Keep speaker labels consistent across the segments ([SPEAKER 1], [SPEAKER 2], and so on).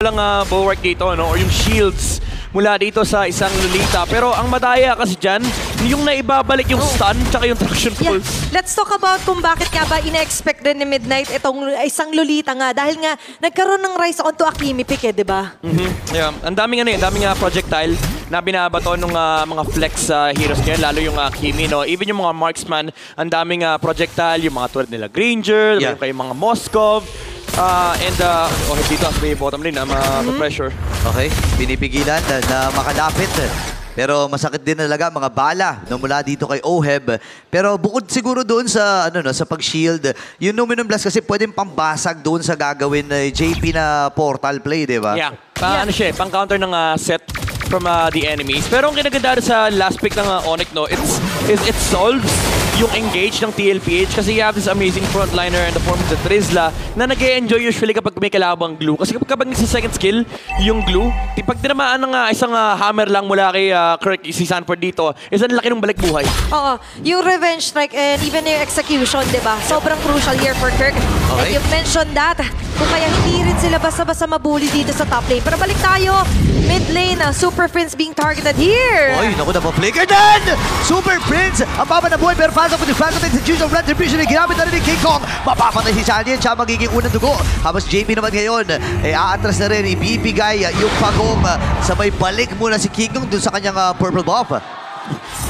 [SPEAKER 1] walang bulwark dito, no? Or yung shields mula dito sa isang Lolita. Pero ang madaya kasi dyan, yung naibabalik yung stun tsaka yung traction pulse.
[SPEAKER 2] Let's talk about kung bakit nga ba ina-expect din ni Midnight itong isang Lolita nga. Dahil nga, nagkaroon ng rise on to Akimi pick di ba?
[SPEAKER 1] Yeah. Ang daming projectile na binabato ng mga flex heroes ngayon, lalo yung Akimi, no? Even yung mga marksman, ang daming projectile, yung mga tulad nila Granger, yung mga Moskov, dito may bottom lane na pressure.
[SPEAKER 3] Okay, pinipigilan na makalapit. Pero masakit din talaga mga bala na mula dito kay Oheb. Pero bukod siguro doon sa sa pag-shield, yung Numinum Blast kasi pwedeng pambasag doon sa gagawin na JP na portal play, di ba?
[SPEAKER 1] Yeah. Pang-counter ng set from the enemies. Pero ang kinaganda sa last pick ng Onyx, no, it solves yung engage ng TLPH kasi you have this amazing frontliner in the form of the Trizla na nag-e-enjoy usually kapag may kalabang glue. Kasi kapag sa second skill, yung glue, pag tinamaan ng isang hammer lang mula kay Kirk, si Sanford dito, isang laki ng balik buhay.
[SPEAKER 2] Oo. Yung revenge strike and even yung execution, di ba? Sobrang crucial here for Kirk. And you've mentioned that. Kung kaya hindi rin sila basta-basta mabuli dito sa top lane. Pero balik tayo. Mid lane, Super Prince being targeted here.
[SPEAKER 3] Oy, naku, napaflicker din! Super Prince! Ang baba na buhay, pero fast of the fast of execution of retribution ay ginamit na rin ni King Kong. Mapapatay si Shanyan, siya magiging unang dugo. Habang JP naman ngayon, aatras na rin, ibibigay yung pagong sa may balik muna si King Kong dun sa kanyang purple buff.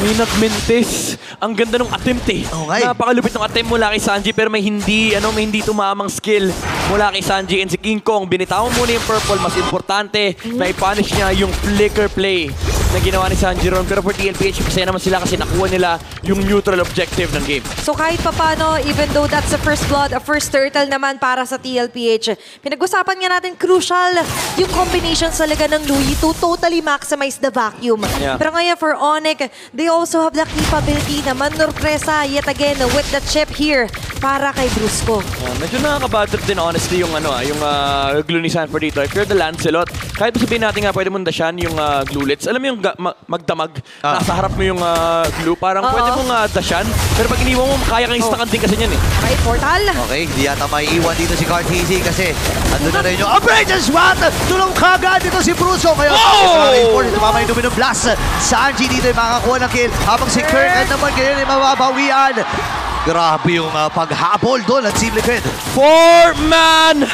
[SPEAKER 1] May nagmintis. Ang ganda ng attempt Napakalupit ng attempt mula kay Sanji pero may hindi tumamang skill mula kay Sanji and si King Kong. Binitawan muna yung purple. Mas importante na i-punish niya yung flicker play na ginawa ni Sanji ron. Pero for TLPH, masaya naman sila kasi nakuha nila yung neutral objective ng game.
[SPEAKER 2] So kahit papano, even though that's a first blood, a first turtle naman para sa TLPH, pinag-usapan nga natin crucial yung combinations talaga ng Louis to totally maximize the vacuum.
[SPEAKER 1] Yeah.
[SPEAKER 2] Pero ngayon for Onyx, they also have the capability na manurpresa yet again with the chip here para kay Brusco.
[SPEAKER 1] Medyo nakaka-bad trip din honestly yung glue ni Sanford dito. If you're the Lancelot, kahit sabihin natin nga pwede mong dasyan yung glulets. Alam mo yung magdamag, nasa harap mo yung glue, parang pwede mong dasyan. Pero pag iniwan mo, kaya kang istakan din kasi niyan
[SPEAKER 2] Okay, portal.
[SPEAKER 3] Okay, hindi yata may iwan dito si Cartesi kasi ando na rin yung Abrasion Swat! Tulong kagad dito si Brusco. Kaya tumama yung Numinum Blast. Sanji dito yung makakuha ng kill. Habang si Kirk at naman ngayon ay mababawian. Grabe yung paghabol doon at Team Liquid.
[SPEAKER 1] 4-man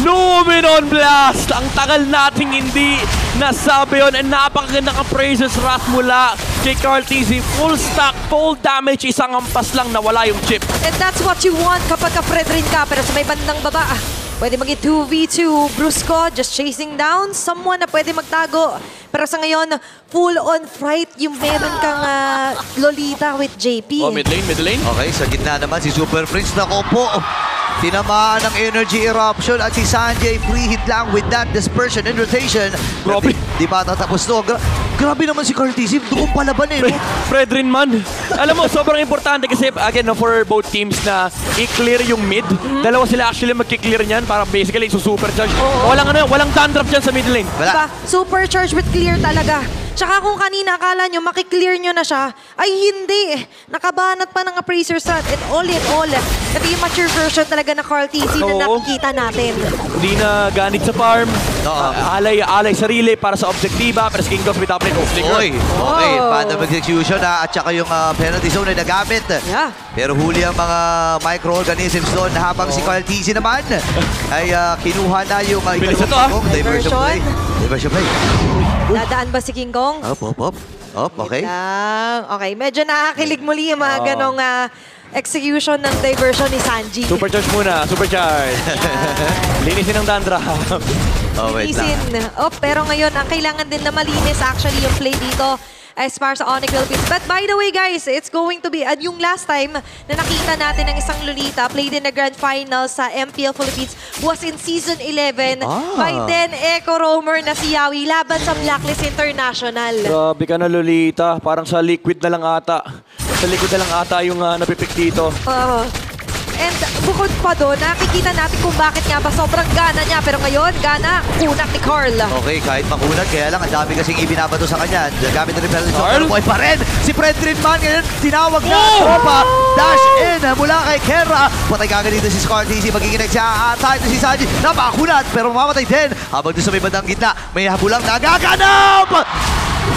[SPEAKER 1] Numinum Blast! Ang tagal nating hindi nasabi yun. And napakaganda kang praises rat mula kay Cartesi. Full stack, full damage, isang ampas lang nawala yung chip.
[SPEAKER 2] And that's what you want kapag ka-Fred rin ka. Pero sa may bandang baba, pwede maging 2v2. Brusco just chasing down someone na pwede magtago. Pero sa ngayon, full-on fight yung meron kang Lolita with JP.
[SPEAKER 1] Oh, mid lane.
[SPEAKER 3] Okay, sa gitna naman si Super Prince na kompo. Tinamaan ng energy eruption at si Sanjay free hit lang with that dispersion and rotation.
[SPEAKER 1] Grabe.
[SPEAKER 3] Di ba tatapos to? Grabe naman si Cartesi. Doon palaban
[SPEAKER 1] Fred rin man. Alam mo, sobrang importante kasi again for both teams na i-clear yung mid. Dalawa sila actually magki-clear niyan para basically supercharge. Walang dandruff dyan sa mid lane.
[SPEAKER 2] Diba? Supercharge with clear talaga. Tsaka kung kanina akala nyo, makiklear nyo na siya, ay hindi. Nakabanat pa ng Appraiser Strat. And all in all, ito yung mature version talaga na Cartesi na nakikita natin.
[SPEAKER 1] Hindi na ganit sa farm. Alay sarili para sa objektiba. Pero sa King Kong with uplink.
[SPEAKER 3] Okay, Phantom Execution at saka yung penalty zone ay nagamit.
[SPEAKER 2] Yeah.
[SPEAKER 3] Pero huli ang mga microorganisms doon habang si Cartesi naman ay kinuha na yung
[SPEAKER 1] Bilis ito,
[SPEAKER 3] diversion play. Diversion play.
[SPEAKER 2] Dadaan ba si King Kong?
[SPEAKER 3] Okay.
[SPEAKER 2] Okay, medyo nakakilig muli yung mga ganong execution ng diversion ni Sanji.
[SPEAKER 1] Supercharge muna, supercharge. Linisin ang dandruff.
[SPEAKER 2] Linisin. Pero ngayon, ang kailangan din na malinis actually yung play dito as far sa Onyx Philippines. But by the way guys, it's going to be, yung last time na nakita natin ng isang Lolita played in the Grand Final sa MPL Philippines was in Season 11 by then Echo Roamer na si Yawi laban sa Blacklist International.
[SPEAKER 1] Grabe ka na Lolita, parang sa liquid na lang ata. Sa liquid na lang ata yung napipick dito.
[SPEAKER 2] And bukod pa doon, nakikita natin kung bakit nga ba sobrang gana niya. Pero ngayon, gana, kunat ni Carl.
[SPEAKER 3] Okay, kahit makunat, kaya lang ang dami kasing ibinabato sa kanya. Gamit na rin pero
[SPEAKER 1] Carl?
[SPEAKER 3] boy pa rin. Si Fredrin man ngayon, tinawag na ang tropa. Dash in mula kay Kera. Patay kagad dito si Scar TC. Magkikinig siya. Ata ito si Sanji. Napakunat pero mamamatay din. Habang doon sa may bandang gitna, may habulang nagaganap!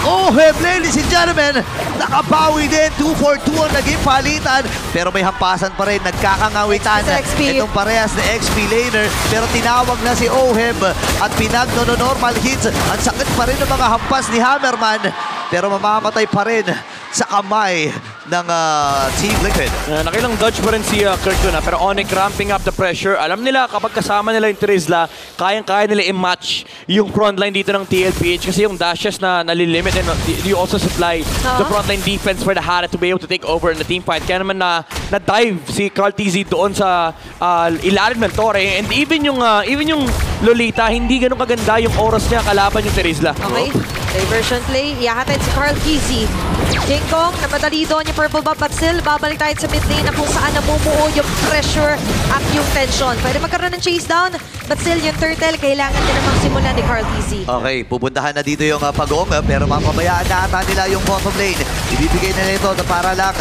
[SPEAKER 3] Oh, ladies and gentlemen, nakabawi din. 2 for 2 ang naging palitan. Pero may hampasan pa rin. Nagkakangawitan.
[SPEAKER 2] Sa XP.
[SPEAKER 3] Itong parehas na XP laner. Pero tinawag na si Oheb at pinag-normal hits. Ang sakit pa rin ng mga hampas ni Hammerman. Pero mamamatay pa rin sa kamay ng Team Liquid.
[SPEAKER 1] Nakilang dodge pa rin si Kirk doon, pero Onyx ramping up the pressure. Alam nila kapag kasama nila yung Trizla, kayang-kaya nila i-match yung frontline dito ng TLPH kasi yung dashes na nalilimit and you also supply the frontline defense for the Hara to be able to take over in the team fight. Kaya naman na-dive si Carl TZ doon sa ilalim ng Torre. And even yung Lolita, hindi ganun kaganda yung oras niya kalaban yung Trizla.
[SPEAKER 2] Okay, diversion play. Iyahatid si Carl TZ. King Kong, namadali doon yung purple buff, but still, babalik tayo sa mid lane na kung saan namumuo yung pressure at yung tension. Pwede magkaroon ng chase down, but still, yung turtle, kailangan din namang simulan ni Carl TZ.
[SPEAKER 3] Okay, pupuntahan na dito yung Pagong, pero mamamayaan na ata nila yung bottom lane. Ibibigay na nito na para lang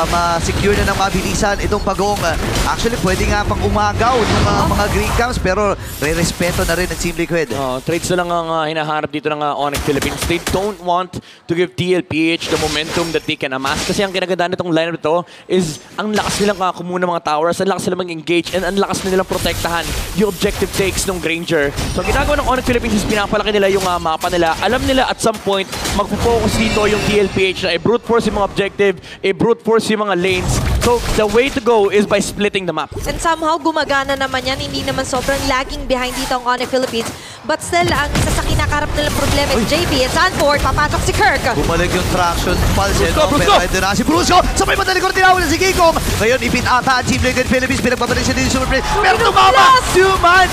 [SPEAKER 3] ma-secure na ng mabilisan itong Pagong. Actually, pwede nga pang umagaw ng mga green camps, pero re-respeto na rin ng Team Liquid.
[SPEAKER 1] Trades na lang ang hinaharap dito ng Onyx Philippines. They don't want to give TLPH the momentum that they can amass. Kasi ang kinagandaan nitong lineup ito is ang lakas nilang kumuha ng mga towers, ang lakas nilang mag-engage, and ang lakas nilang protektahan yung objective takes ng Granger. So ang ginagawa ng Onyx Philippines is pinapalaki nila yung mapa nila. Alam nila at some point, magpo-focus dito yung TLPH na i-brute force yung mga objective, i-brute force yung mga lanes. So the way to go is by splitting the map.
[SPEAKER 2] And somehow, gumagana naman yan. Hindi naman sobrang lagging behind dito ang Onyx Philippines. But still, ang isa sa kinakaharap nilang problema is JP and Sanford. Papasok si Kirk.
[SPEAKER 3] Bumalik yung traction pulse,
[SPEAKER 1] Brusco,
[SPEAKER 3] pero
[SPEAKER 1] Brusco!
[SPEAKER 3] ito na si Brusco. Sabay matalikod tinawag na si Kikong. Ngayon, ipit ata ang Team Liquid Philippines. Pinagbabalik siya din yung Super Play. Pero tumama!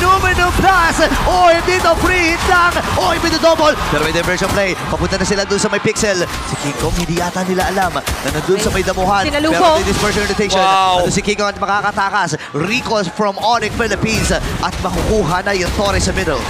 [SPEAKER 3] Numino Plus! Oh, dito, free hit lang. Oh, ipit double. Pero may diversion play. Papunta na sila dun sa may pixel. Si Kikong, hindi ata nila alam na nandun sa may damuhan.
[SPEAKER 2] Sinalubong.
[SPEAKER 3] Pero may dispersion rotation.
[SPEAKER 1] Wow.
[SPEAKER 3] Nandun si Kikong at makakatakas. Recalls from Onyx Philippines. At makukuha na yung Torre sa middle.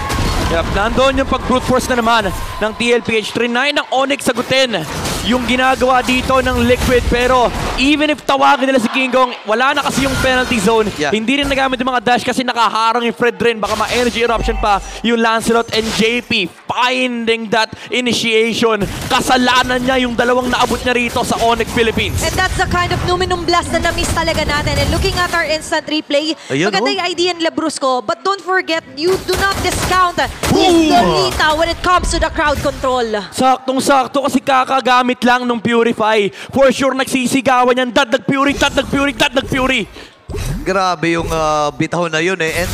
[SPEAKER 1] Yep, nandoon yung pag-brute force na naman ng TLPH. Trinay ng Onyx sagutin yung ginagawa dito ng Liquid. Pero even if tawagin nila si King Kong, wala na kasi yung penalty zone.
[SPEAKER 3] Yeah.
[SPEAKER 1] Hindi rin nagamit yung mga dash kasi nakaharang yung Fredrin. Baka ma-energy eruption pa yung Lancelot and JP. Finding that initiation. Kasalanan niya yung dalawang naabot niya rito sa Onyx Philippines.
[SPEAKER 2] And that's the kind of Numinum Blast na na-miss talaga natin. And looking at our instant replay,
[SPEAKER 3] Ayun,
[SPEAKER 2] maganda yung idea nila Brusco. But don't forget, you do not discount his Lolita when it comes to the crowd control.
[SPEAKER 1] Saktong-sakto kasi kakagamit lang ng Purify. For sure nagsisigawan yan. Dadag Fury, dadag Fury, dadag Fury.
[SPEAKER 3] Grabe yung bitaw na yun eh. And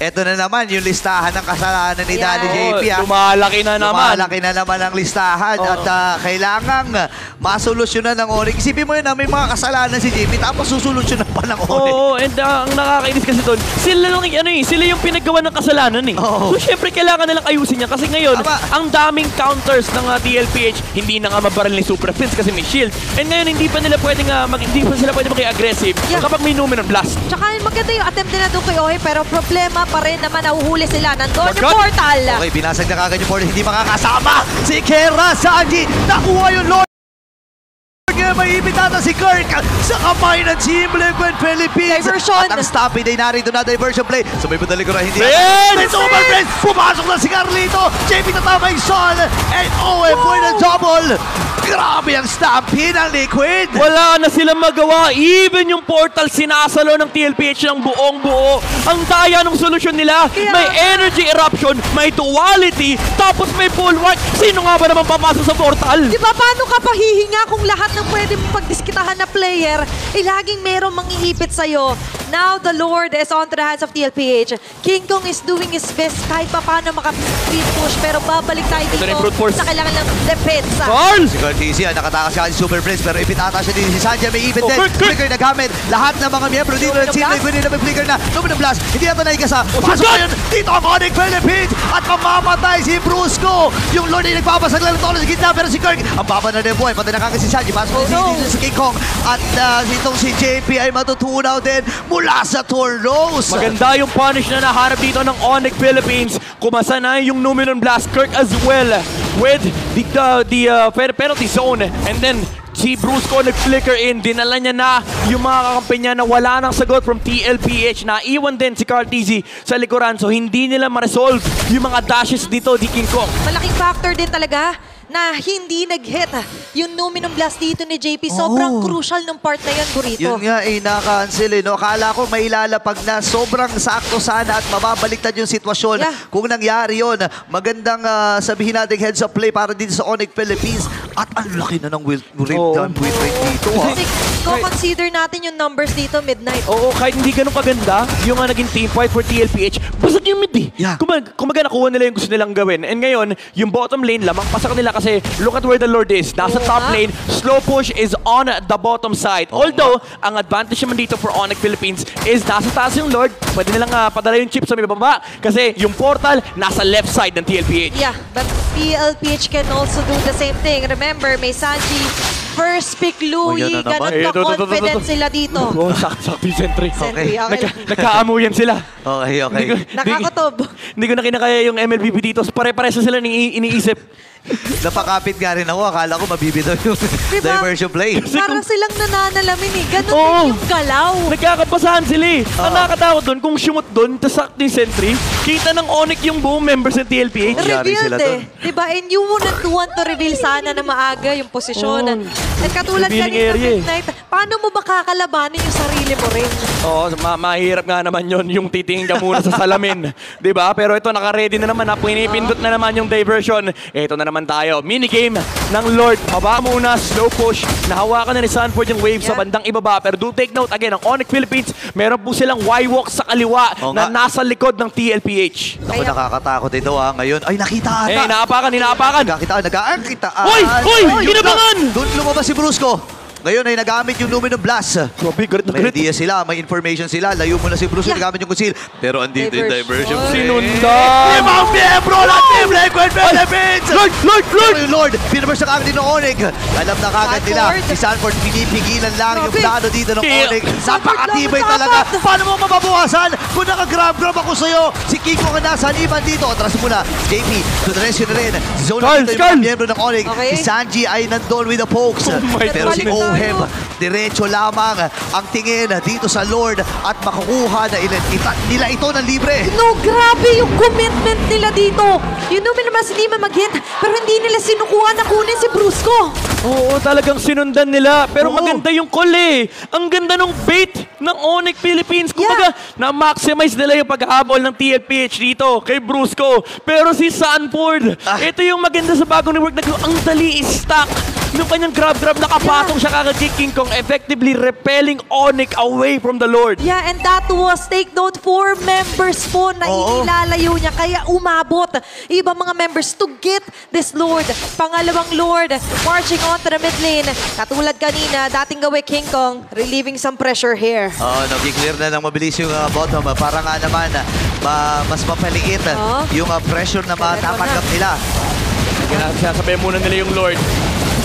[SPEAKER 3] eto na naman yung listahan ng kasalanan ni Daddy JP.
[SPEAKER 1] Lumalaki na naman.
[SPEAKER 3] Lumalaki na naman ang listahan at kailangang masolusyonan ng Onyx. Isipin mo yun na may mga kasalanan si JP tapos susolusyonan pa ng Onyx.
[SPEAKER 1] Oo, and ang nakakainis kasi doon, sila yung pinaggawa ng kasalanan eh.
[SPEAKER 3] Oo.
[SPEAKER 1] So syempre kailangan nilang ayusin niya kasi ngayon,
[SPEAKER 3] Tama.
[SPEAKER 1] ang daming counters ng TLPH, hindi na nga mabaril ni Super Prince kasi may shield. And ngayon hindi pa sila pwedeng maging-aggressive kapag may Numinum Blast.
[SPEAKER 2] Tsaka maganda yung attempt nila doon kay Ohe, pero problema pa rin naman nahuhuli sila. Nandun yung
[SPEAKER 1] Forgot.
[SPEAKER 2] portal.
[SPEAKER 3] Okay, binasag na kagad yung portal. Hindi makakasama si Kera Sanji. Nakuha yung Lord. May ibitata si Kirk sa kamay ng Team Liquid Philippines.
[SPEAKER 2] Diversion.
[SPEAKER 3] At ang stopping ay narito na diversion play. So may padali ko na hindi.
[SPEAKER 1] Friends!
[SPEAKER 3] Ito my friends! Pumasok na si Carlito. JP tatama yung Sol. And OM for the double. Grabe ang stampin ng Liquid.
[SPEAKER 1] Wala na silang magawa. Even yung portal sinasalo ng TLPH ng buong buo. Ang daya ng solusyon nila.
[SPEAKER 2] Kaya
[SPEAKER 1] May energy eruption, may duality, tapos may bulwark. Sino nga ba naman papasok sa portal?
[SPEAKER 2] Di ba, paano ka pahihinga kung lahat ng pwede mong pagdiskitahan na player, laging merong mangiipit sa'yo? Now, the Lord is onto the hands of TLPH. King Kong is doing his best kahit pa paano maka-speed push, pero babalik tayo
[SPEAKER 1] Ito na yung
[SPEAKER 2] dito
[SPEAKER 1] brute force.
[SPEAKER 2] sa kailangan ng depensa.
[SPEAKER 1] Carl!
[SPEAKER 3] Si Carl TC, nakatakas siya si Super Prince, pero ipit ata siya din si Sanjay. May ipit
[SPEAKER 1] Oh,
[SPEAKER 3] din.
[SPEAKER 1] Kirk!
[SPEAKER 3] Flicker na gamit. Lahat ng mga miyembro dito ng Team Liquid na may flicker na. Luminong Blast. Hindi ata naigasa. Pasok
[SPEAKER 1] God!
[SPEAKER 3] ngayon dito ang Onyx Philippines. At mamamatay si Brusco. Yung Lord ay nagpapasaglan ng tolo sa gitna. Pero si Kirk, ang baba na rin buhay. Patay na kagad si Sanjay. Pasok din si King Kong. At si itong si JP ay matutunaw din mula sa Tornos.
[SPEAKER 1] Maganda yung punish na naharap dito ng Onyx Philippines. Kumasa na yung Numenon Blast. Kirk as well with the penalty zone. And then, si Brusco nag-flicker in. Dinala niya na yung mga kakampi niya na wala nang sagot from TLPH. Naiwan din si Carl TZ sa likuran. So, hindi nila ma-resolve yung mga dashes dito di King Kong.
[SPEAKER 2] Malaking factor din talaga na hindi nag-hit yung Numinum Blast dito ni JP. Sobrang crucial ng part na yun, Burrito.
[SPEAKER 3] Yun nga naka-cancel No? Akala ko may ilalapag na sobrang sakto sana at mababaliktad yung sitwasyon.
[SPEAKER 2] Yeah.
[SPEAKER 3] Kung nangyari yun, magandang sabihin natin heads up play para dito sa Onyx Philippines. At ang laki na ng win rate dito.
[SPEAKER 2] Kasi kung consider natin yung numbers dito, midnight.
[SPEAKER 1] Oo, kahit hindi ganun kaganda, yung naging team fight for TLPH, basag yung mid eh.
[SPEAKER 3] Yeah.
[SPEAKER 1] Kumaga nakuha nila yung gusto nilang gawin. And ngayon, yung bottom lane, lamang pasak nila kasi look at where the Lord is. Nasa top lane, slow push is on the bottom side. Although, ang advantage naman dito for Onyx Philippines is nasa taas yung Lord, pwede nilang padala yung chip sa may baba. Kasi yung portal, nasa left side ng TLPH.
[SPEAKER 2] Yeah, but TLPH can also do the same thing. Remember, may Sanji, first pick Louie,
[SPEAKER 3] yan na naman.
[SPEAKER 2] ganun ka-confident sila dito.
[SPEAKER 1] Oo, sakto yung sentry.
[SPEAKER 2] Sentry, okay lang.
[SPEAKER 1] Nagkaamuyan sila.
[SPEAKER 3] Okay.
[SPEAKER 2] Nakakotob.
[SPEAKER 1] Hindi ko na kinakaya yung MLBB dito. Pare-pares na sila iniisip.
[SPEAKER 3] Napakapit nga rin ako. Akala ko mabibitaw yung diversion play.
[SPEAKER 2] Parang silang nananalamin eh. Ganun
[SPEAKER 1] Oo.
[SPEAKER 2] din yung galaw.
[SPEAKER 1] Nagkakapasahan sila eh. Ang nakakatakot doon, kung shumot doon, tas sakto yung sentry, kita ng Onyx yung buong members ng TLPH.
[SPEAKER 3] Yari sila
[SPEAKER 2] Revealed
[SPEAKER 3] dun.
[SPEAKER 2] Diba? And you wouldn't want to reveal sana na maaga yung posisyon. At katulad
[SPEAKER 1] Revealing
[SPEAKER 2] kanina
[SPEAKER 1] area eh.
[SPEAKER 2] midnight, paano mo ba kakalabanin yung sarili mo rin?
[SPEAKER 1] Oo, mahirap nga naman yon yung titingin ka muna sa salamin. Diba? Pero ito, naka-ready na naman. Pinipindot na naman yung diversion. Ito na naman tayo. Minigame ng Lord. Baba muna, slow push. Nahawakan na ni Sanford yung wave sa bandang ibaba. Pero do take note, again, ang Onyx Philippines, meron po silang Y-walk sa kaliwa
[SPEAKER 3] Oo
[SPEAKER 1] na
[SPEAKER 3] nga.
[SPEAKER 1] nasa likod ng TLPH.
[SPEAKER 3] Ako, nakakatakot ito Ngayon, ay nakita ata.
[SPEAKER 1] Eh, inaapakan.
[SPEAKER 3] Nagkakita.
[SPEAKER 1] Hoy! Ginabangan!
[SPEAKER 3] Doon lumabas si Brusco. Ngayon ay nagamit yung Numinum Blast.
[SPEAKER 1] Grabe, galit na
[SPEAKER 3] May
[SPEAKER 1] galit.
[SPEAKER 3] idea sila, may information sila. Layo muna si Bruce, nagamit yung conceal. Pero andito yung diversion.
[SPEAKER 1] Sinundan!
[SPEAKER 3] Limang miyembro ng Team Liquid Philippines!
[SPEAKER 1] Lord!
[SPEAKER 3] Pero yung Lord, pinabers na kagad din ng Onyx. Alam na kagad nila,
[SPEAKER 2] Sanford.
[SPEAKER 3] si Sanford pinipigilan lang yung
[SPEAKER 2] Grabe.
[SPEAKER 3] plano dito ng
[SPEAKER 1] Kill.
[SPEAKER 3] Onyx. Napakatibay
[SPEAKER 2] Sanford lang
[SPEAKER 3] talaga.
[SPEAKER 2] dapat.
[SPEAKER 3] Paano mo mababawasan? Kung nakagrab-grab ako sa'yo, si Kiko ka nasa iban dito. Atras muna, JP, to the rescue na rin. Si Zone
[SPEAKER 1] Skull,
[SPEAKER 3] dito yung
[SPEAKER 1] Skull.
[SPEAKER 3] mga miyembro ng Onyx.
[SPEAKER 2] Okay.
[SPEAKER 3] Si Sanji ay nandun with the pokes.
[SPEAKER 1] Oh my
[SPEAKER 3] Pero si
[SPEAKER 2] God.
[SPEAKER 3] Oheb, diretso lamang ang tingin dito sa Lord at makukuha na nila ito ng libre.
[SPEAKER 2] No, grabe yung commitment nila dito. Yun naman naman hindi man mag-hit, pero hindi nila sinukuha na kunin si Brusco.
[SPEAKER 1] Oo, talagang sinundan nila. Pero
[SPEAKER 3] Oo.
[SPEAKER 1] maganda yung call eh. Ang ganda ng bait ng Onyx Philippines. Kumbaga, na-maximize nila yung pag-ahabol ng TLPH dito kay Brusco. Pero si Sanford, ito yung maganda sa bagong network na ang dali i-stack. Yung kanyang grab-grab, nakapatong siya kagad kay King Kong, effectively repelling Onyx away from the Lord.
[SPEAKER 2] Yeah, and that was, take note, 4 members po na
[SPEAKER 3] Oo.
[SPEAKER 2] inilalayo niya. Kaya umabot ibang mga members to get this Lord. Pangalawang Lord, marching on to the mid lane. Katulad kanina, dating gawi King Kong, relieving some pressure here.
[SPEAKER 3] Nag-clear na ng mabilis yung bottom. Para nga naman, mas mapaliit yung pressure na matatanggap nila.
[SPEAKER 1] Sinasabayan muna nila yung Lord.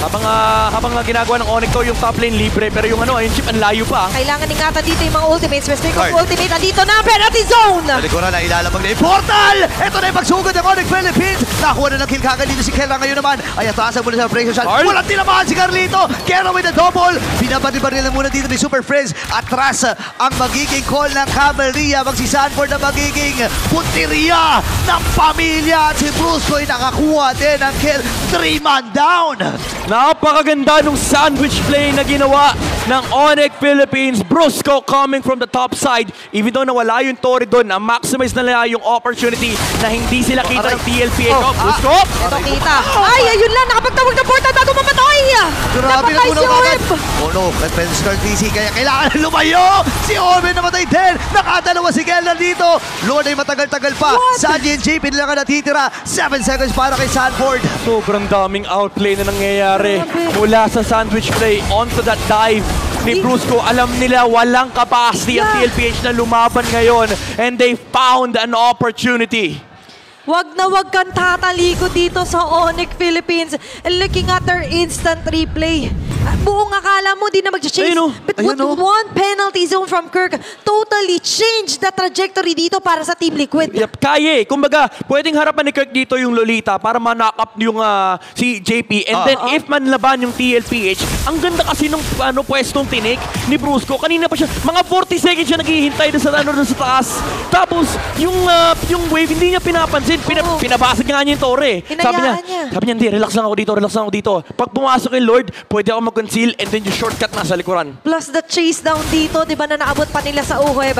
[SPEAKER 1] Habang ginagawa ng Onyx to, yung top lane libre, pero yung yung chip, ang layo pa.
[SPEAKER 2] Kailangan ingatan dito yung mga ultimates. Speaking of
[SPEAKER 3] Card.
[SPEAKER 2] ultimate, andito na ang penalty zone!
[SPEAKER 3] Talikuran na ilalabag na yung portal! Ito na yung pagsugod ng Onyx Philippines! Nakuha na ng kill kagad dito si Kera ngayon naman. Ay atasan muna sa breaking shot.
[SPEAKER 1] Card.
[SPEAKER 3] Walang tinamaan si Carlito! Kera with the double! Binabati-baril na muna dito ni Super Friends. Atras ang magiging call ng Cavalria. Si Sanford na magiging punteriya ng pamilya. At si Brusco ay nakakuha din ng kill. 3-man down!
[SPEAKER 1] Napakaganda nung sandwich play na ginawa ng Onyx Philippines. Brusco coming from the top side. Even though nawala yung Tori doon, na-maximize na nila yung opportunity na hindi sila kita ng TLPH. Brusco!
[SPEAKER 2] Ito kita. Ay, ayun lang. Nakapagtawag ng portal bago mamatay.
[SPEAKER 3] Grabe
[SPEAKER 2] Napatay
[SPEAKER 3] na
[SPEAKER 2] si
[SPEAKER 3] tunaw
[SPEAKER 2] Orb.
[SPEAKER 3] agad. Oh no, Prince Carl TC kaya kailangan lumayo. Si Orbe namatay din. Nakadalawa si Kellan dito. Lord ay matagal-tagal pa. Sanji and JP nila ka natitira. 7 seconds para kay Sanford.
[SPEAKER 1] Sobrang daming outplay na nangyayari mula sa sandwich play onto that dive ni Brusco. Alam nila walang capacity ang TLPH na lumaban ngayon, and they found an opportunity.
[SPEAKER 2] Wag na wag kang tatalikod dito sa Onyx Philippines. And looking at their instant replay, Buong akala mo, di na mag-chase.
[SPEAKER 1] Ayun, oh.
[SPEAKER 2] But
[SPEAKER 3] Ayun, oh.
[SPEAKER 2] one penalty zone from Kirk totally changed the trajectory dito para sa Team Liquid.
[SPEAKER 1] Yep, kaya eh. Kumbaga, pwedeng harapan ni Kirk dito yung Lolita para ma-knock up yung si JP. And then, if manlaban yung TLPH, ang ganda kasi nung pwestong tinik ni Brusco. Kanina pa siya, mga 40 seconds siya naghihintay doon sa taas. Tapos, yung wave, hindi niya pinapansin. Pinabasag nga niya yung tore.
[SPEAKER 2] Hinayaan niya.
[SPEAKER 1] Sabi niya, hindi, relax lang ako dito. Pag pumasok yung Lord, pwede ako mag-conceal and then yung shortcut nasa likuran.
[SPEAKER 2] Plus the chase down dito, di ba na naabot pa nila sa Uheb.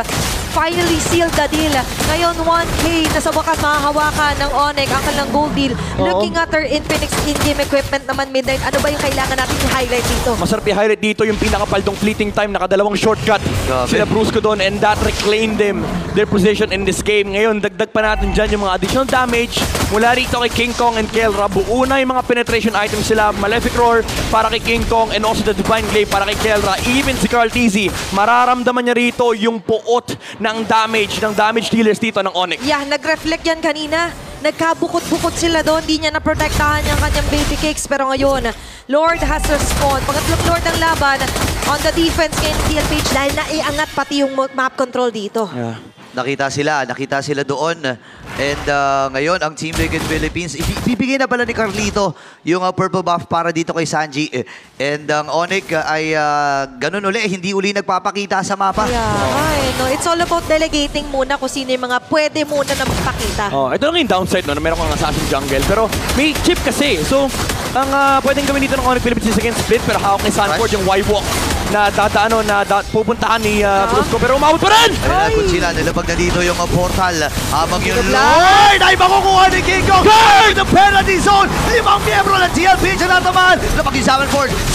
[SPEAKER 2] Finally sealed the deal. Ngayon, 1K na sa wakas mahahawakan ng Onyx ang kanilang gold deal. Looking at their Infinix in-game equipment naman, Midnight, ano ba yung kailangan natin i-highlight dito?
[SPEAKER 1] Masarap i-highlight dito yung pinakapaldong fleeting time, nakadalawang shortcut.
[SPEAKER 3] Grabe.
[SPEAKER 1] Sila Brusco doon and that reclaimed them their position in this game. Ngayon, dagdag pa natin dyan yung mga additional damage mula rito kay King Kong and Kelra. Buo na yung mga penetration items sila. Malefic Roar para kay King Kong and also the Divine Glaive para kay Kelra. Even si Carl TZ, mararamdaman niya rito yung puot ng damage dealers dito ng Onyx.
[SPEAKER 2] Yeah, nag-reflect yan kanina. Nagkabukod-bukod sila doon. Di niya naprotektahan yung kanyang baby cakes. Pero ngayon, Lord has respawned. Pangatlong Lord ng laban on the defense kay TLPH dahil naiangat pati yung map control dito.
[SPEAKER 1] Yeah.
[SPEAKER 3] Nakita sila doon. And ngayon, ang Team Liquid Philippines, ibibigay na pala ni Carlito yung purple buff para dito kay Sanji. And ang Onyx ay ganun uli, hindi uli nagpapakita sa mapa.
[SPEAKER 2] Yeah, no, it's all about delegating muna kung sino yung mga pwede muna na magpakita.
[SPEAKER 1] Oh, ito lang yung downside no, na meron kang assassin jungle. Pero may chip kasi. So, ang pwedeng gawin dito ng Onyx Philippines is against split. Pero hawak ni Sanford yung Y-Walk na pupuntahan ni Brusco. Pero umabot pa rin!
[SPEAKER 3] Ayun na, kung sila nilabag na dito yung portal. Habang yung Lord ay makukuha ni King Kong. Guard! The penalty zone! Limang miyembro ng TLPH na natamaan. Labag yung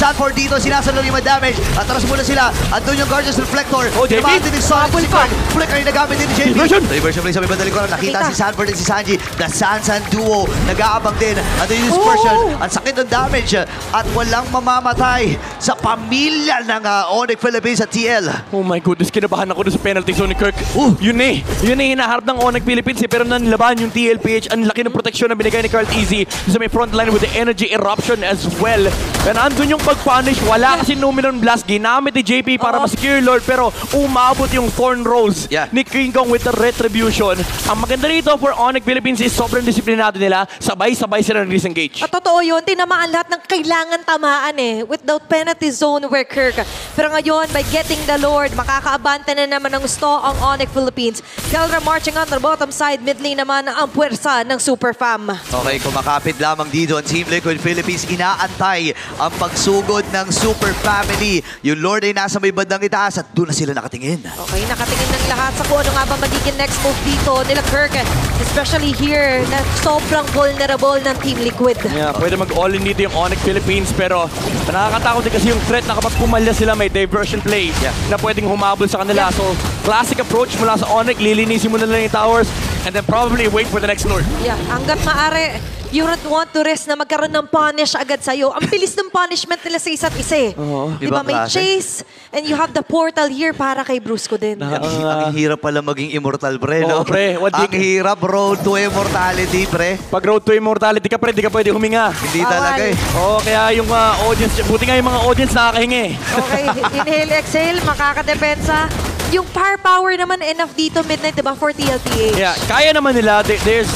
[SPEAKER 3] Sanford dito, sinasalo yung damage. Atras muna sila. Andun yung Guardians Reflector.
[SPEAKER 1] Oh, JP?
[SPEAKER 3] Naman din yung Sonic si Kirk. Flick ay nagamit din ni JP.
[SPEAKER 1] Diversion!
[SPEAKER 3] Diversion play sa may bandali ko. Nakita si Sanford and si Sanji. The Sansan duo. Nag-aabang din. Andun yung dispersion. Ang sakit ng damage. At walang mamamatay sa pamilya ng Onyx Philippines at TL.
[SPEAKER 1] Oh my goodness, kinabahan ako doon sa penalty zone ni Kirk. Yun eh hinaharap ng Onyx Philippines eh, pero nanlaban yung TLPH. Ang laki ng proteksyon na binigay ni Carl TZ sa may frontline with the energy eruption as well. Pero andun yung pag-punish, wala kasi Numenon Blast. Ginamit ni JP para ma-secure Lord, pero umabot yung Thorn Rose ni King Kong with the retribution. Ang maganda rito for Onyx Philippines is sobrang disiplinado nila. Sabay-sabay sila ng disengage.
[SPEAKER 2] At totoo yun, tinamaan lahat ng kailangan tamaan eh. Without penalty zone where Kirk. Pero ngayon, by getting the Lord, makakaabante na naman ng gusto ang Onyx Philippines. Kelra marching on the bottom side, mid lane naman ang puwersa ng Super Fam.
[SPEAKER 3] Okay, kumakapit lamang dito ang Team Liquid Philippines. Inaantay ang pagsugod ng Super Family. Yung Lord ay nasa may bandang itaas at doon na sila nakatingin.
[SPEAKER 2] Okay, nakatingin ng lahat sa kung ano nga ba magiging next move dito nila Kirk. Especially here, na sobrang vulnerable ng Team Liquid.
[SPEAKER 1] Yeah, pwede mag-all-in dito yung Onyx Philippines, pero nakakatakot din kasi yung threat na kapag pumalya sila may diversion play na pwedeng humabol sa kanila. So, classic approach mula sa Onyx, lilinisin mo na lang yung towers and then probably wait for the next Lord.
[SPEAKER 2] Yeah, hanggat maaari, you don't want to risk na magkaroon ng punish agad sa'yo. Ang bilis ng punishment nila sa isa't isa eh. Diba, may chase and you have the portal here para kay Brusco din.
[SPEAKER 3] Ang hirap pala maging immortal, pre, no?
[SPEAKER 1] Pre.
[SPEAKER 3] Ang hirap, road to immortality, pre.
[SPEAKER 1] Pag road to immortality ka, pre, di ka pwede huminga.
[SPEAKER 3] Hindi talaga eh.
[SPEAKER 1] Kaya yung audience, buti nga yung mga audience nakakahingi.
[SPEAKER 2] Okay, inhale, exhale, makakadepensa. Yung firepower naman enough dito, Midnight, diba, for TLPH?
[SPEAKER 1] Yeah, kaya naman nila. There's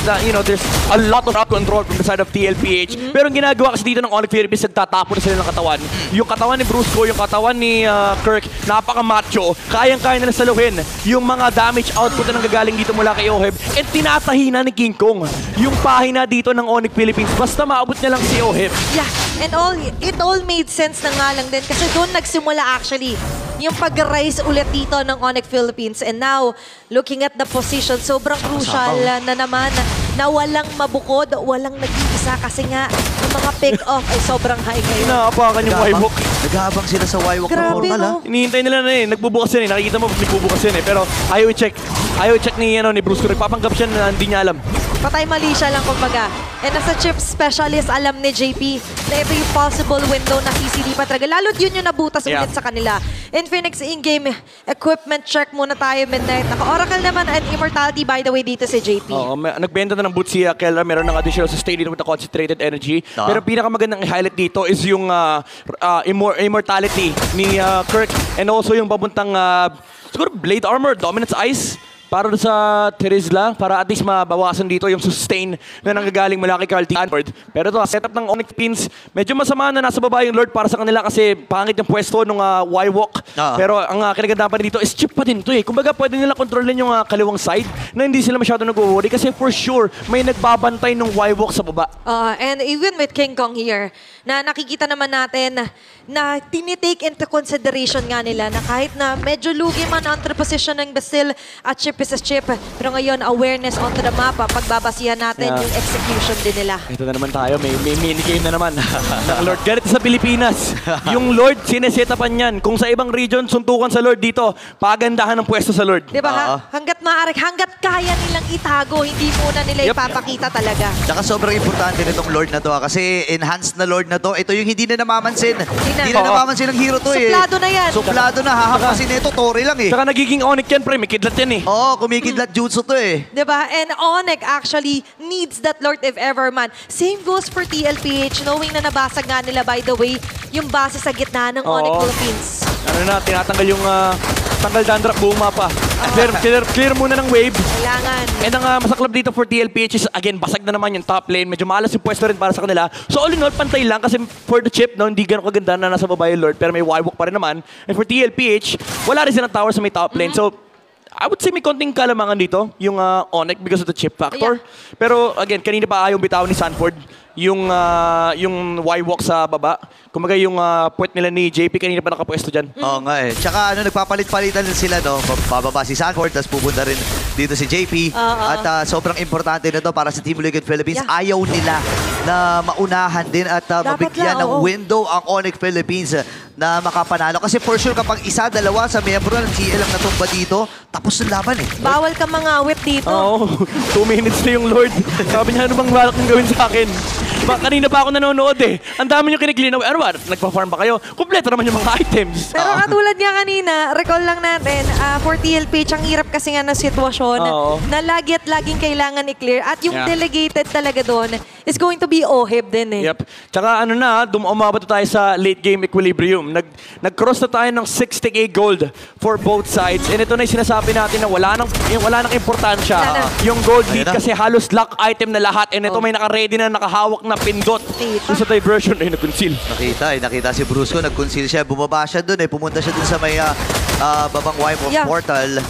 [SPEAKER 1] a lot of control from the side of TLPH. Pero ang ginagawa kasi dito ng Onyx Philippines, nagtatapo na sila ng katawan. Yung katawan ni Brusco, yung katawan ni Kirk, napaka-macho. Kayang-kaya nila saluhin yung mga damage output na nanggagaling dito mula kay Oheb. And tinatahina ni King Kong yung pahina dito ng Onyx Philippines. Basta maabot niya lang si Oheb.
[SPEAKER 2] Yeah, and it all made sense na nga lang din. Kasi doon nagsimula actually yung pag-rise ulit dito ng Onyx Philippines. And now, looking at the position, sobrang crucial na naman na walang mabukod, walang nag-iisa kasi nga yung mga pick-off ay sobrang high kayo.
[SPEAKER 1] Naapakan yung Y-Walk.
[SPEAKER 3] Nag-aabang sila sa Y-Walk na
[SPEAKER 2] Grabe,
[SPEAKER 3] portal,
[SPEAKER 2] no?
[SPEAKER 3] ha?
[SPEAKER 1] Hinihintay nila na eh. Nagbubukas yun eh. Nakikita mo nagbubukas yun eh. Pero ayaw i-check. ayaw check ni Brusco. Nagpapanggap siya na hindi niya alam.
[SPEAKER 2] Patay mali siya lang kumbaga. And as a chip specialist, alam ni JP na ito yung possible window na CCD pa talaga. Lalo't yun yung nabutas ulit sa kanila. Infinix in-game equipment check muna tayo, Midnight. Naka-Oracle naman and Immortality by the way dito si JP.
[SPEAKER 1] Oo, nagbenta na ng boot si Kelra. Meron ng additional sustain dito with the concentrated energy. Pero pinakamagandang i-highlight dito is yung immortality ni Kirk and also yung papuntang siguro Blade Armor, Dominance Ice. Para sa Terizla, para at least mabawasan dito yung sustain na nanggagaling mula kay Carl Tanford. Pero ito, setup ng Onyx Pins, medyo masama na nasa baba yung Lord para sa kanila kasi pangit yung pwesto ng Y-Walk. Pero ang kinaganda pa dito is chip pa din ito eh. Kumbaga pwede nila kontrolin yung kaliwang side na hindi sila masyado nag-worry kasi for sure may nagbabantay ng Y-Walk sa baba.
[SPEAKER 2] And even with King Kong here, na nakikita naman natin na tinitake into consideration nga nila na kahit na medyo lugi man ang position ng Basil at chip is a chip, pero ngayon awareness onto the map, pagbabasihan natin yung execution din nila.
[SPEAKER 1] Ito na naman tayo, may minigame na naman ng Lord. Ganito sa Pilipinas, yung Lord sinesetapan yan. Kung sa ibang region, suntukan sa Lord dito, pagandahan ng pwesto sa Lord.
[SPEAKER 2] Diba hanggat maaari, hanggat kaya nilang itago, hindi muna nila ipapakita talaga.
[SPEAKER 3] Tsaka sobrang importante nitong Lord na to kasi enhanced na Lord na to. Ito yung hindi na namamansin. Hindi na namamansin ng hero to eh.
[SPEAKER 2] Suplado na yan.
[SPEAKER 3] Suplado na, hahapasin nito, Tori lang eh.
[SPEAKER 1] Saka nagiging Onyx yan, pre, may kidlat yan eh.
[SPEAKER 3] Kumikidlat jutsu to eh.
[SPEAKER 2] Diba? And Onyx actually needs that Lord if ever man. Same goes for TLPH, knowing na nabasag nga nila by the way, yung base sa gitna ng Onyx Philippines.
[SPEAKER 1] Tinatanggal yung tanggal dandruff buong mapa. Clear muna ng wave.
[SPEAKER 2] Kailangan.
[SPEAKER 1] And ang masaklap dito for TLPH is again, basag na naman yung top lane. Medyo malas yung pwesto rin para sa kanila. So all in all, pantay lang kasi for the chip, hindi ganun kaganda na nasa baba yung Lord pero may Y-Walk pa rin naman. And for TLPH, wala rin silang tower sa may top lane. So I would say may konting kalamangan dito, yung Onyx because of the chip factor. Pero again, kanina pa ayaw bitaw ni Sanford yung Y-Walk sa baba. Kumaga yung puwet nila ni JP kanina pa nakapwesto dyan.
[SPEAKER 3] Oo nga eh. Tsaka nagpapalit-palitan sila, no? Bababa si Sanford, tapos pupunta rin dito si JP. At sobrang importante na to para sa Team Liquid Philippines. Ayaw nila na maunahan din at mabigyan ng window ang Onyx Philippines na makapanalo. Kasi for sure kapag isa, dalawa sa miyembro ng TL ang natumba dito, tapos ng laban eh.
[SPEAKER 2] Bawal ka mga awit dito.
[SPEAKER 1] Oo. 2 minutes na yung Lord. Sabi niya, ano bang balak niyong gawin sa akin? Kanina pa ako nanonood eh. Ang dami niyo kiniklinaw. Ano ba? Nagpa-farm ba kayo? Kompleto naman yung mga items.
[SPEAKER 2] Pero katulad nga kanina, recall lang natin, for TLPH, ang hirap kasi nga ng sitwasyon na lagi at laging kailangan i-clear. At yung delegated talaga doon is going to be OHIB din eh.
[SPEAKER 1] Yep. Tsaka umabot tayo sa late game equilibrium. Nag-cross na tayo ng 60k gold for both sides. And ito na yung sinasabi natin na wala nang importansya. Yung gold lead kasi halos lock item na lahat. And ito may naka-ready na nakahawak na pindot. Sa diversion ay nag-conceal.
[SPEAKER 3] Nakita si Brusco, nag-conceal siya. Bumaba siya dun eh. Pumunta siya dun sa may babang wipe of portal.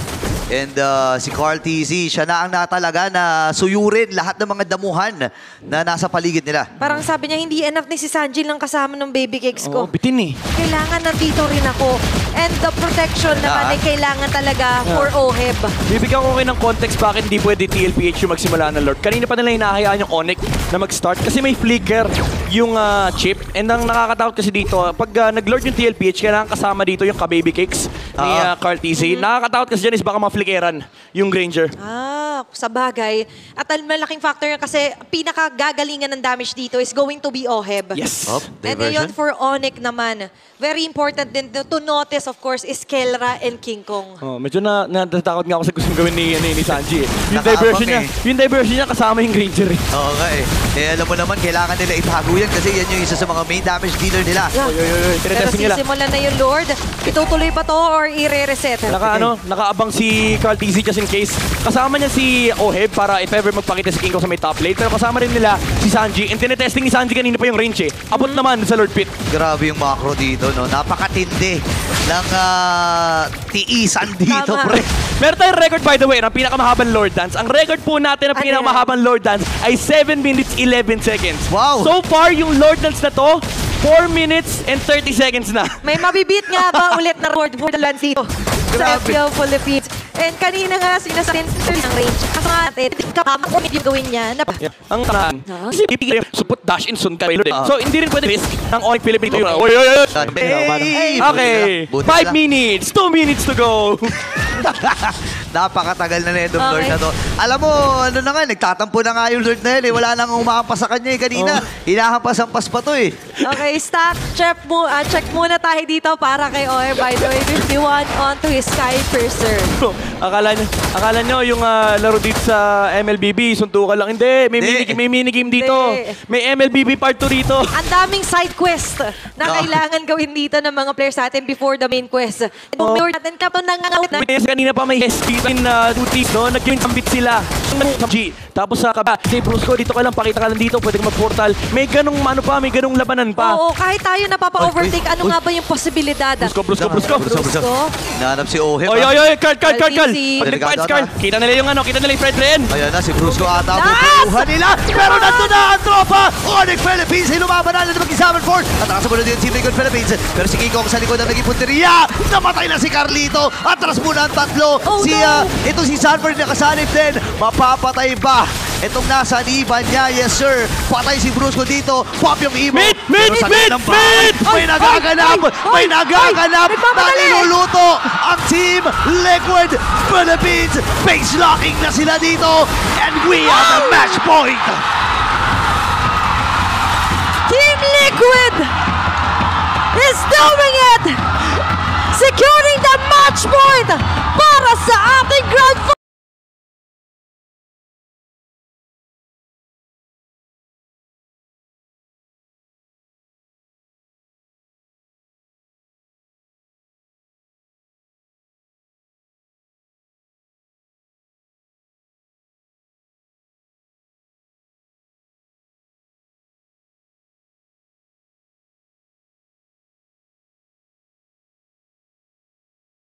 [SPEAKER 3] And si Carl TZ, siya na ang natalaga na suyurin lahat ng mga damuhan na nasa paligid nila.
[SPEAKER 2] Parang sabi niya, hindi enough ni si Sanji lang kasama ng baby cakes ko.
[SPEAKER 1] Bitin eh.
[SPEAKER 2] Kailangan nandito rin ako. And the protection naman ay kailangan talaga for OHIB.
[SPEAKER 1] Bibigyan ko kayo ng context bakit hindi pwede TLPH yung magsimula ng Lord. Kanina pa nila hinahayaan yung Onyx na mag-start kasi may flicker yung chip. And ang nakakatakot kasi dito, pag nag-Lord yung TLPH, kailangan kasama dito yung ka-baby cakes ni Carl TZ. Nakakatakot kasi dyan is baka ma-flickeran yung Granger.
[SPEAKER 2] Sa bagay. At ang malaking factor yan kasi pinakagagalingan ng damage dito is going to be OHIB.
[SPEAKER 1] Yes.
[SPEAKER 2] And ngayon for Onyx naman, very important din to notice of course is Kelra and King Kong.
[SPEAKER 1] Medyo natatakot nga ako sa gustong gawin ni Sanji. Yung diversion niya kasama yung Granger eh.
[SPEAKER 3] Oo nga eh. Alam mo naman, kailangan nila itago yan kasi yan yung isa sa mga main damage dealer nila.
[SPEAKER 2] Pero sisimulan na yung Lord. Itutuloy pa to or i-reset?
[SPEAKER 1] Nakaabang si Carl TZ just in case. Kasama niya si OHIB para if ever magpakita si King Kong sa may top lane. Pero kasama rin nila si Sanji. And tinetesting ni Sanji kanina pa yung range eh. Abot naman sa Lord Pit.
[SPEAKER 3] Grabe yung macro dito, no? Napakatindi ng tiisan dito, pre.
[SPEAKER 1] Meron tayong record by the way ng pinakamahabang Lord Dance. Ang record po natin ng pinakamahabang Lord Dance ay 7 minutes 11 seconds.
[SPEAKER 3] Wow!
[SPEAKER 1] So far, yung Lord Dance na to, 4 minutes and 30 seconds na.
[SPEAKER 2] May mabibit nga ba ulit na record for the Lance dito sa FPL Philippines? And kanina nga sinasabi ng range. Kasi nga natin, kapag yung gawin niya.
[SPEAKER 1] Ang kanaan. Kasi support dash in sun ka. So hindi rin pwede risk ng Onyx Philippines. Okay. 5 minutes. 2 minutes to go.
[SPEAKER 3] Napakatagal na itong
[SPEAKER 2] Okay.
[SPEAKER 3] Lord na to. Alam mo, ano na nga, nagtatampo na nga yung Lord na yun eh. Wala nang umahampas sa kanya eh. Kanina, hinahampas-hampas pa to eh.
[SPEAKER 2] Okay, stack. Check muna tayo dito para kay OR. By the way, 51 onto his Sky Piercer.
[SPEAKER 1] Akala nyo yung laro dito sa MLBB, suntukan lang. Hindi, may minigame dito.
[SPEAKER 2] Hindi.
[SPEAKER 1] May MLBB part 2 rito.
[SPEAKER 2] Ang daming side quest na kailangan gawin dito ng mga players natin before the main quest. Before natin kapag nangangawit na...
[SPEAKER 1] Kanina pa may ST in duty, no? Nag-gambit sila. G. Tapos sa kaba, si Brusco, dito ka lang, pakita ka lang dito, pwede ka mag-portal. May ganong labanan pa.
[SPEAKER 2] Oo, kahit tayo napapa-overtake, ano nga ba yung posibilidad?
[SPEAKER 1] Brusco.
[SPEAKER 3] Hinahanap si Oheb.
[SPEAKER 1] Oy, Carl.
[SPEAKER 2] LTC.
[SPEAKER 1] Pag nag-fights, Carl. Kita nila yung Fred Ren.
[SPEAKER 3] Ayan na, si Brusco ata ang
[SPEAKER 2] Nice!
[SPEAKER 3] pupuhan nila. Pero nandun na ang tropa! Onyx Philippines ay lumaban na mag-examine force. Atras muna din Team Liquid Philippines. Pero si Kiko sa likod ng naging punteriya. Namatay na si Carlito. Atras muna ang tatlo.
[SPEAKER 2] Oh, no!
[SPEAKER 3] Ito si Sanford nakasanib din. Mapapatay ba? Itong nasa liban niya, yes sir. Patay si Brusco dito. Pop yung emo.
[SPEAKER 1] Mid!
[SPEAKER 3] Pero sa gilid ng bahay, may nagaganap. May nagaganap na
[SPEAKER 2] nagmamadali!
[SPEAKER 3] niluluto ang Team Liquid Philippines. Base locking na sila dito. And we are the match point.
[SPEAKER 2] Team Liquid is doing it! Securing the match point para sa ating Grand